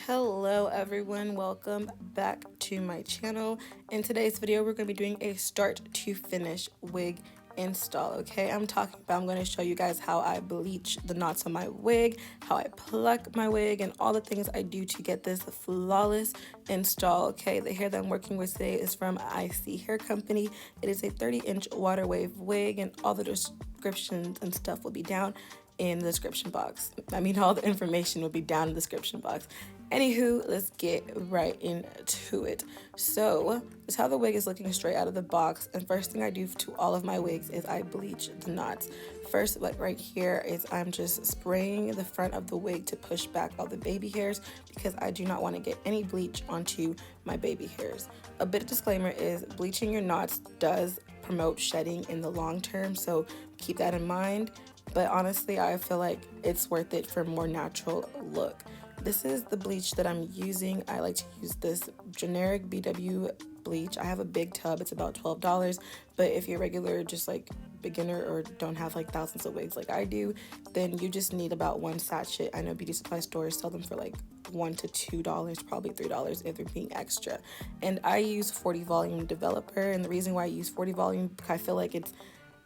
Hello everyone, welcome back to my channel. In today's video we're going to be doing a start to finish wig install. I'm going to show you guys how I bleach the knots on my wig, how I pluck my wig, and all the things I do to get this flawless install. The hair that I'm working with today is from ISEE Hair Company. It is a 30-inch water wave wig, and all the descriptions and stuff will be down in the description box. All the information will be down in the description box. Anywho, let's get right into it. So this is how the wig is looking straight out of the box, and first thing I do to all of my wigs is I bleach the knots. First, like right here, is I'm just spraying the front of the wig to push back all the baby hairs because I do not want to get any bleach onto my baby hairs. A bit of disclaimer is bleaching your knots does promote shedding in the long term, so keep that in mind. But honestly, I feel like it's worth it for a more natural look. This is the bleach that I'm using. I like to use this generic BW bleach. I have a big tub, it's about $12, but if you're regular, just like beginner or don't have like thousands of wigs like I do, then you just need about one sachet. I know beauty supply stores sell them for like $1 to $2, probably $3 if they're being extra. And I use 40 volume developer, and the reason why I use 40 volume, I feel like it's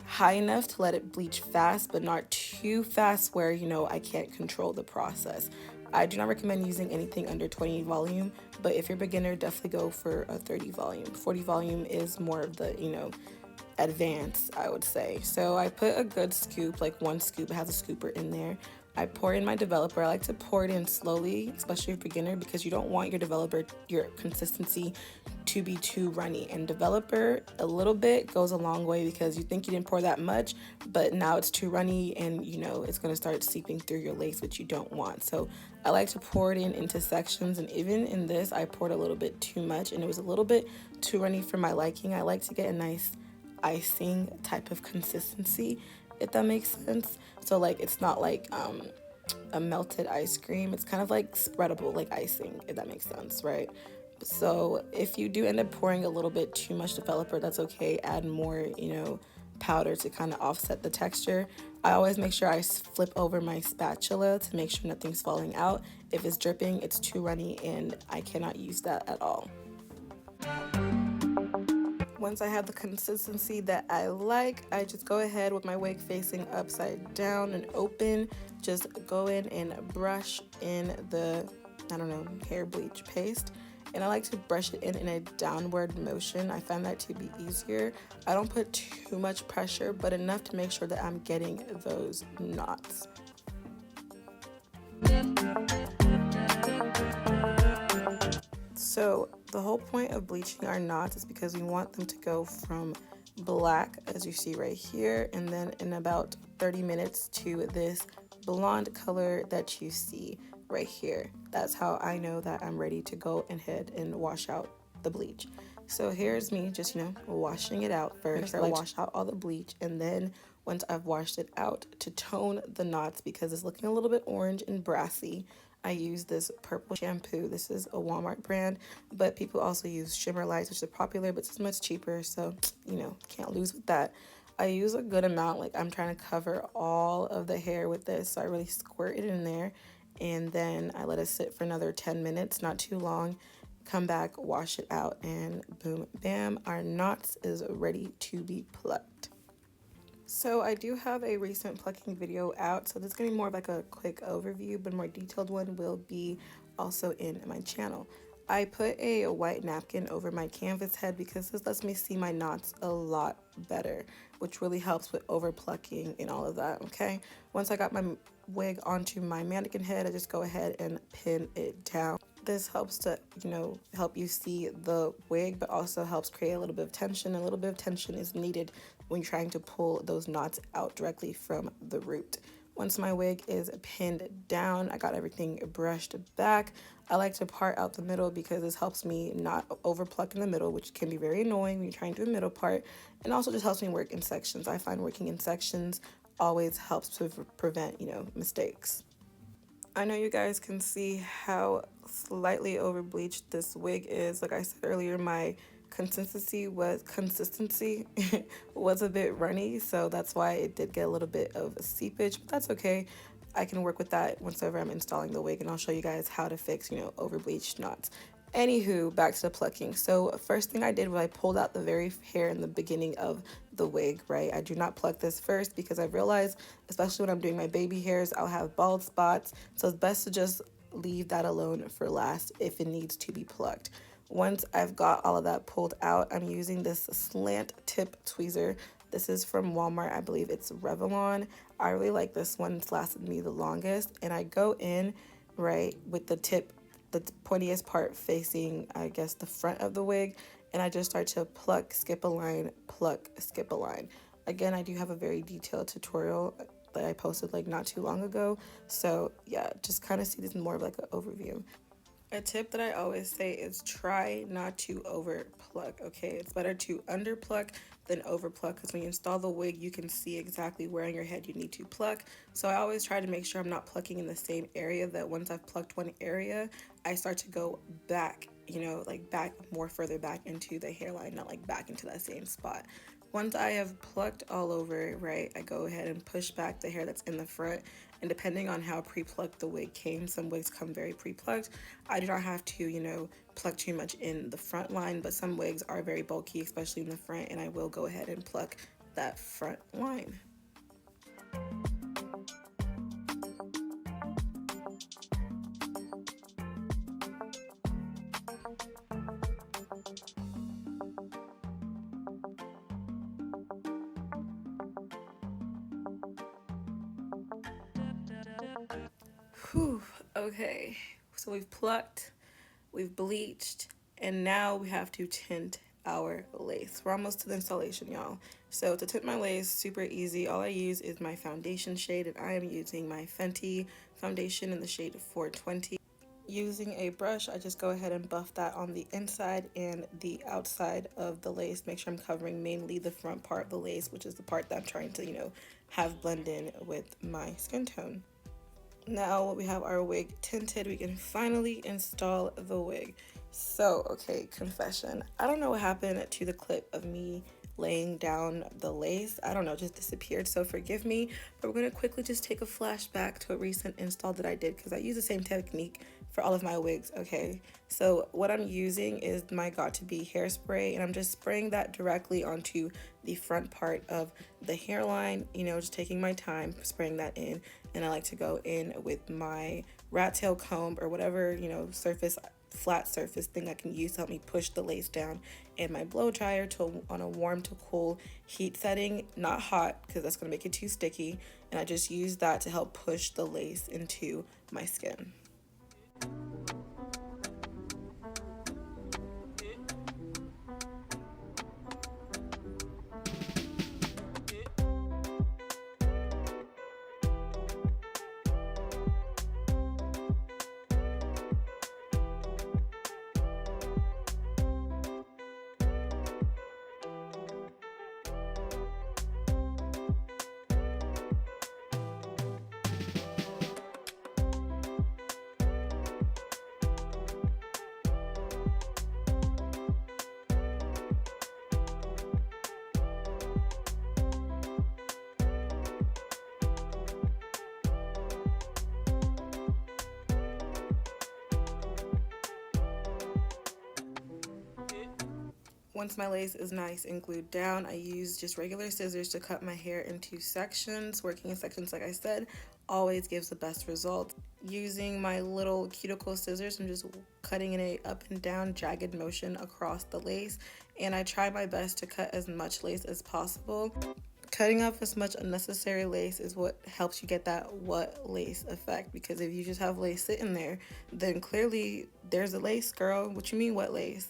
high enough to let it bleach fast, but not too fast where, I can't control the process. I do not recommend using anything under 20 volume, but if you're a beginner, definitely go for a 30 volume. 40 volume is more of the, advanced, I would say. So I put a good scoop, like one scoop, it has a scooper in there. I pour in my developer. I like to pour it in slowly, especially for beginner, because you don't want your consistency to be too runny. And developer, a little bit goes a long way because you think you didn't pour that much, but now it's too runny and it's going to start seeping through your lace, which you don't want. So I like to pour it into sections, and even in this, I poured a little bit too much and it was a little bit too runny for my liking. I like to get a nice icing type of consistency, if that makes sense. So like it's not like a melted ice cream, it's kind of like spreadable like icing, if that makes sense, right? So if you do end up pouring a little bit too much developer, that's okay. Add more powder to kind of offset the texture. I always make sure I flip over my spatula to make sure nothing's falling out. If it's dripping, it's too runny and I cannot use that at all. Once I have the consistency that I like, I just go ahead with my wig facing upside down and open. Just go in and brush in the, hair bleach paste. And I like to brush it in a downward motion. I find that to be easier. I don't put too much pressure, but enough to make sure that I'm getting those knots. So the whole point of bleaching our knots is because we want them to go from black, as you see right here, and then in about 30 minutes to this blonde color that you see right here. That's how I know that I'm ready to go ahead and wash out the bleach. So here's me just, washing it out first. I wash out all the bleach, and then once I've washed it out, to tone the knots because it's looking a little bit orange and brassy, I use this purple shampoo. This is a Walmart brand, but people also use Shimmer Lights, which is popular, but it's much cheaper, so, can't lose with that. I use a good amount, like I'm trying to cover all of the hair with this, so I really squirt it in there, and then I let it sit for another 10 minutes, not too long. Come back, wash it out, and boom, bam, our knots is ready to be plucked. So I do have a recent plucking video out, so this is going to be more of like a quick overview, but a more detailed one will be also in my channel. I put a white napkin over my canvas head because this lets me see my knots a lot better, which really helps with over plucking and all of that, okay? Once I got my wig onto my mannequin head, I just go ahead and pin it down. This helps to, help you see the wig, but also helps create a little bit of tension. A little bit of tension is needed when you're trying to pull those knots out directly from the root. Once my wig is pinned down, I got everything brushed back. I like to part out the middle because this helps me not over pluck in the middle, which can be very annoying when you're trying to do a middle part, and also just helps me work in sections. I find working in sections always helps to prevent, mistakes. I know you guys can see how slightly over bleached this wig is. Like I said earlier, my consistency was a bit runny, so that's why it did get a little bit of a seepage, but that's okay. I can work with that whenever I'm installing the wig, and I'll show you guys how to fix, you know, over bleached knots. Anywho, back to the plucking. So first thing I did was I pulled out the very hair in the beginning of the wig, right? I do not pluck this first because I realized, especially when I'm doing my baby hairs, I'll have bald spots. So it's best to just leave that alone for last if it needs to be plucked. Once I've got all of that pulled out, I'm using this slant tip tweezer. This is from Walmart. I believe it's Revlon. I really like this one. It's lasted me the longest. And I go in, right, with the tip, the pointiest part facing, I guess, the front of the wig, and I just start to pluck, skip a line, pluck, skip a line. Again, I do have a very detailed tutorial that I posted like not too long ago, so yeah, just kind of see this more of like an overview. A tip that I always say is try not to over pluck, okay? It's better to under pluck than over pluck, because when you install the wig, you can see exactly where on your head you need to pluck. So I always try to make sure I'm not plucking in the same area, that once I've plucked one area, I start to go back, you know, like back, more further back into the hairline, not like back into that same spot. Once I have plucked all over, right, I go ahead and push back the hair that's in the front. And depending on how pre-plucked the wig came, some wigs come very pre-plucked. I do not have to, you know, pluck too much in the front line, but some wigs are very bulky, especially in the front, and I will go ahead and pluck that front line. Whew, okay, so we've plucked, we've bleached, and now we have to tint our lace. We're almost to the installation, y'all. So to tint my lace, super easy. All I use is my foundation shade, and I am using my Fenty foundation in the shade 420. Using a brush, I just go ahead and buff that on the inside and the outside of the lace. Make sure I'm covering mainly the front part of the lace, which is the part that I'm trying to, you know, have blend in with my skin tone. Now we have our wig tinted, we can finally install the wig. So, okay, confession. I don't know what happened to the clip of me laying down the lace. I don't know, just disappeared, so forgive me. But we're gonna quickly just take a flashback to a recent install that I did, because I use the same technique for all of my wigs, okay? So what I'm using is my Got2b hairspray, and I'm just spraying that directly onto the front part of the hairline, you know, just taking my time spraying that in. And I like to go in with my rat tail comb or whatever, you know, flat surface thing I can use to help me push the lace down, and my blow dryer on a warm to cool heat setting, not hot because that's going to make it too sticky, and I just use that to help push the lace into my skin. Once my lace is nice and glued down, I use just regular scissors to cut my hair into sections. Working in sections, like I said, always gives the best result. Using my little cuticle scissors, I'm just cutting in a up and down jagged motion across the lace, and I try my best to cut as much lace as possible. Cutting off as much unnecessary lace is what helps you get that what lace effect, because if you just have lace sitting there, then clearly there's a lace, girl. What you mean what lace?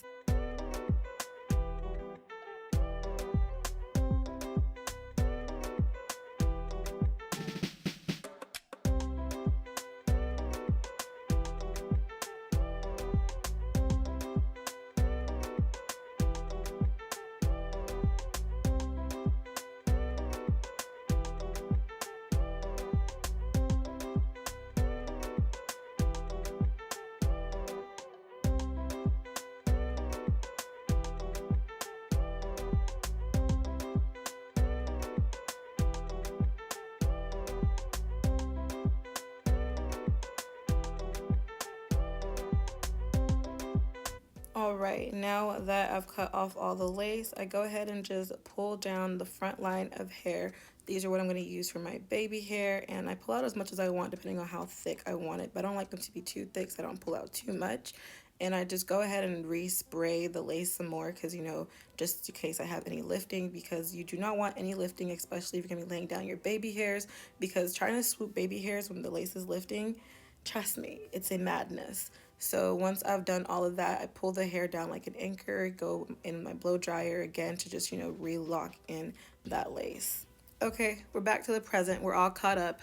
Alright, now that I've cut off all the lace, I go ahead and just pull down the front line of hair. These are what I'm going to use for my baby hair, and I pull out as much as I want depending on how thick I want it, but I don't like them to be too thick so I don't pull out too much. And I just go ahead and respray the lace some more because, you know, just in case I have any lifting, because you do not want any lifting, especially if you're going to be laying down your baby hairs, because trying to swoop baby hairs when the lace is lifting, trust me, it's a madness. So once I've done all of that, I pull the hair down like an anchor, go in my blow dryer again to just, you know, re-lock in that lace. Okay, we're back to the present. We're all caught up.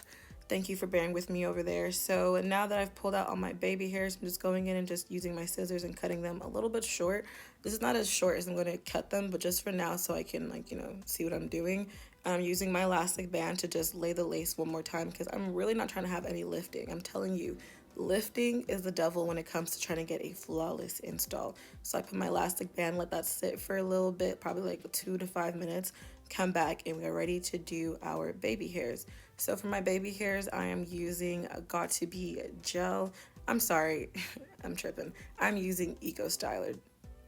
Thank you for bearing with me over there. So now that I've pulled out all my baby hairs, I'm just going in and just using my scissors and cutting them a little bit short. This is not as short as I'm going to cut them, but just for now so I can, like, you know, see what I'm doing. I'm using my elastic band to just lay the lace one more time because I'm really not trying to have any lifting. I'm telling you, lifting is the devil when it comes to trying to get a flawless install. So I put my elastic band, let that sit for a little bit, probably like 2 to 5 minutes, come back, and we are ready to do our baby hairs. So for my baby hairs, I am using Got To Be gel. I'm sorry, I'm tripping. I'm using Eco Styler.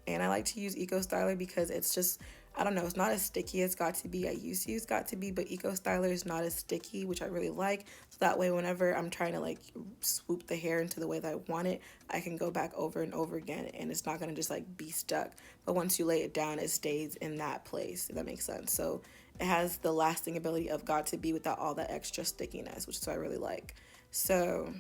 And I like to use Eco Styler because it's just, I don't know, it's not as sticky as Got To Be. I used to use Got To Be, but Eco Styler is not as sticky, which I really like. So that way, whenever I'm trying to like swoop the hair into the way that I want it, I can go back over and over again and it's not gonna just like be stuck. But once you lay it down, it stays in that place, if that makes sense. So it has the lasting ability of Got To Be without all that extra stickiness, which is what I really like. So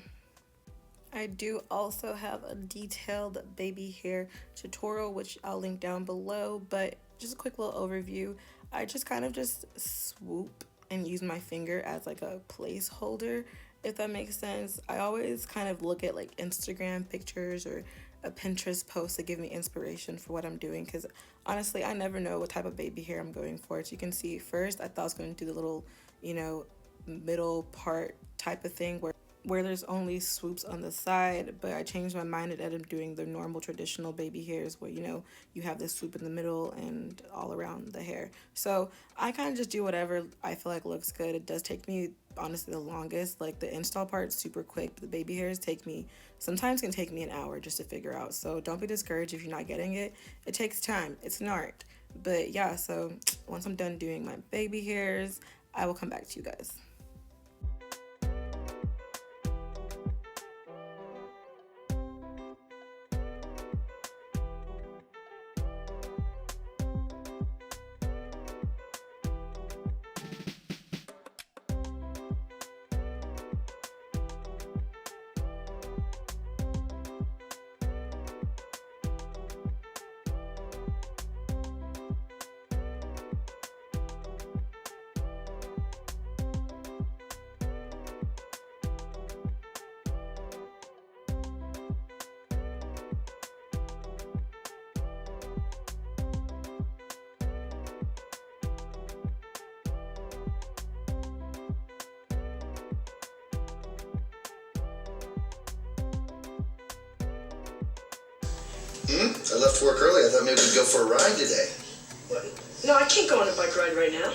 I do also have a detailed baby hair tutorial, which I'll link down below, but just a quick little overview. I just kind of just swoop and use my finger as like a placeholder, if that makes sense. I always kind of look at like Instagram pictures or a Pinterest post to give me inspiration for what I'm doing, because honestly, I never know what type of baby hair I'm going for. As you can see, first I thought I was going to do the little, you know, middle part type of thing where there's only swoops on the side, but I changed my mind and ended up doing the normal traditional baby hairs where, you know, you have this swoop in the middle and all around the hair. So I kind of just do whatever I feel like looks good. It does take me, honestly, the longest. Like the install part's super quick, but the baby hairs sometimes can take me an hour just to figure out. So don't be discouraged if you're not getting it. It takes time. It's an art. But yeah, so once I'm done doing my baby hairs, I will come back to you guys. I left work early. I thought maybe we'd go for a ride today. What? No, I can't go on a bike ride right now.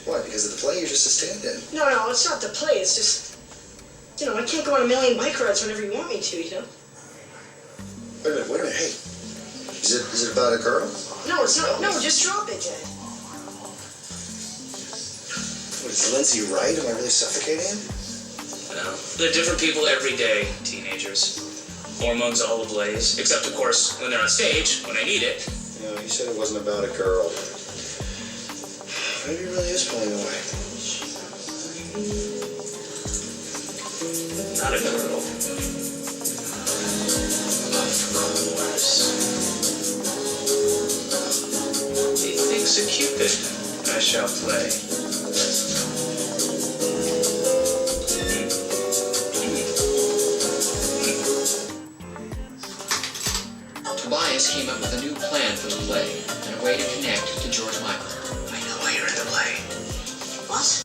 Why? Because of the play? You're just a stand-in. No, it's not the play. It's just, you know, I can't go on a million bike rides whenever you want me to, you know? Wait a minute. Hey, is it about a girl? No, it's not. No, just drop it, Jay. What, is Lindsay right? Am I really suffocating? No. They're different people every day, teenagers. Hormones all ablaze, except of course when they're on stage, when I need it. You know, he said it wasn't about a girl. Maybe he really is pulling away. Not a girl. Of course. Methinks a Cupid I shall play. Tobias came up with a new plan for the play and a way to connect to George Michael. I know why you're in the play. What?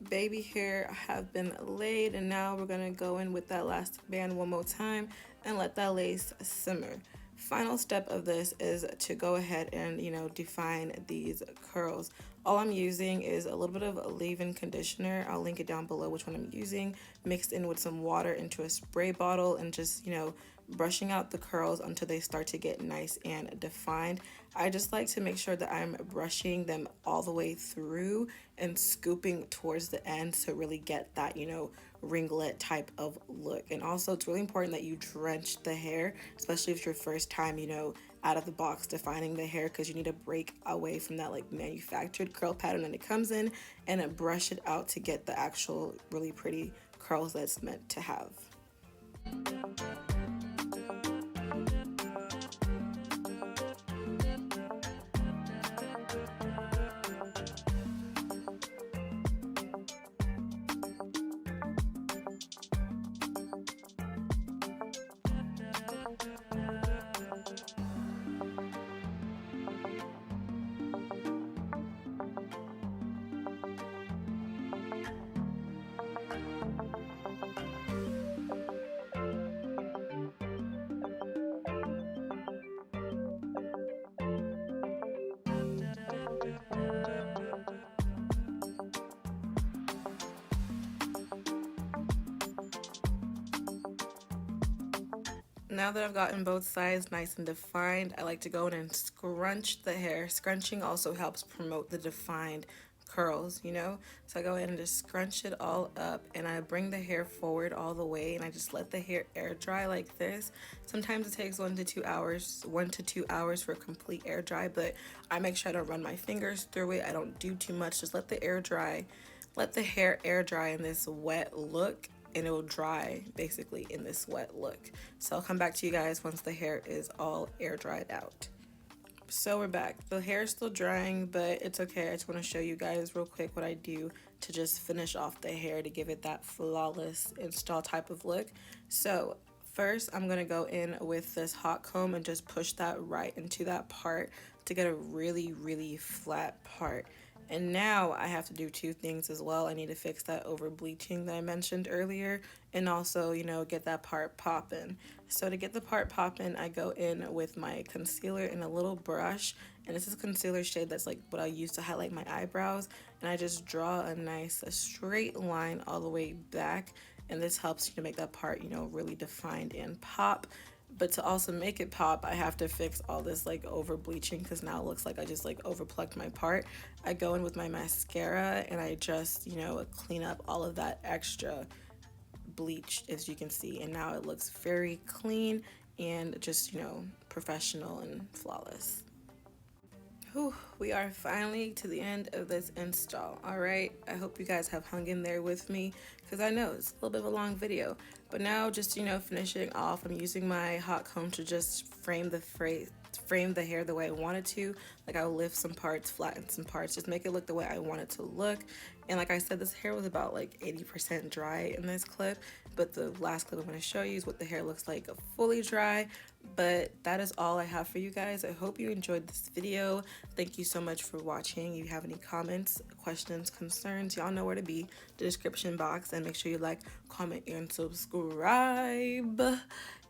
Baby hair have been laid, and now we're gonna go in with that elastic band one more time and let that lace simmer. Final step of this is to go ahead and, you know, define these curls. All I'm using is a little bit of leave-in conditioner. I'll link it down below which one I'm using, mixed in with some water into a spray bottle, and just, you know, brushing out the curls until they start to get nice and defined. I just like to make sure that I'm brushing them all the way through and scooping towards the end to really get that, you know, ringlet type of look. And also it's really important that you drench the hair, especially if it's your first time, you know, out of the box defining the hair, because you need to break away from that like manufactured curl pattern that it comes in and brush it out to get the actual really pretty curls that's meant to have. Now that I've gotten both sides nice and defined, I like to go in and scrunch the hair. Scrunching also helps promote the defined curls, you know? So I go in and just scrunch it all up, and I bring the hair forward all the way, and I just let the hair air dry like this. Sometimes it takes 1 to 2 hours, 1 to 2 hours for a complete air dry, but I make sure I don't run my fingers through it. I don't do too much, just let the air dry. Let the hair air dry in this wet look, and it will dry basically in this wet look. So I'll come back to you guys once the hair is all air dried out. So we're back. The hair is still drying, but it's okay. I just want to show you guys real quick what I do to just finish off the hair to give it that flawless install type of look. So first I'm going to go in with this hot comb and just push that right into that part to get a really flat part. And now I have to do two things as well. I need to fix that over bleaching that I mentioned earlier, and also, you know, get that part popping. So to get the part popping, I go in with my concealer and a little brush, and this is a concealer shade that's like what I use to highlight my eyebrows, and I just draw a nice straight line all the way back, and this helps you to make that part, you know, really defined and pop. But to also make it pop, I have to fix all this like over bleaching, because now it looks like I just like over plucked my part. I go in with my mascara and I just, you know, clean up all of that extra bleach, as you can see, and now it looks very clean and just, you know, professional and flawless. Whew, we are finally to the end of this install. All right, I hope you guys have hung in there with me, because I know it's a little bit of a long video. But now, just, you know, finishing off, I'm using my hot comb to just frame the hair the way I want it to. Like, I'll lift some parts, flatten some parts, just make it look the way I want it to look. And like I said, this hair was about like 80% dry in this clip, but the last clip I'm going to show you is what the hair looks like fully dry. But that is all I have for you guys. I hope you enjoyed this video. Thank you so much for watching. If you have any comments, questions, concerns, y'all know where to be, the description box, and make sure you like, comment, and subscribe.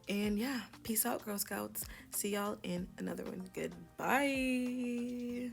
And yeah, peace out, Girl Scouts. See y'all in another one. Goodbye.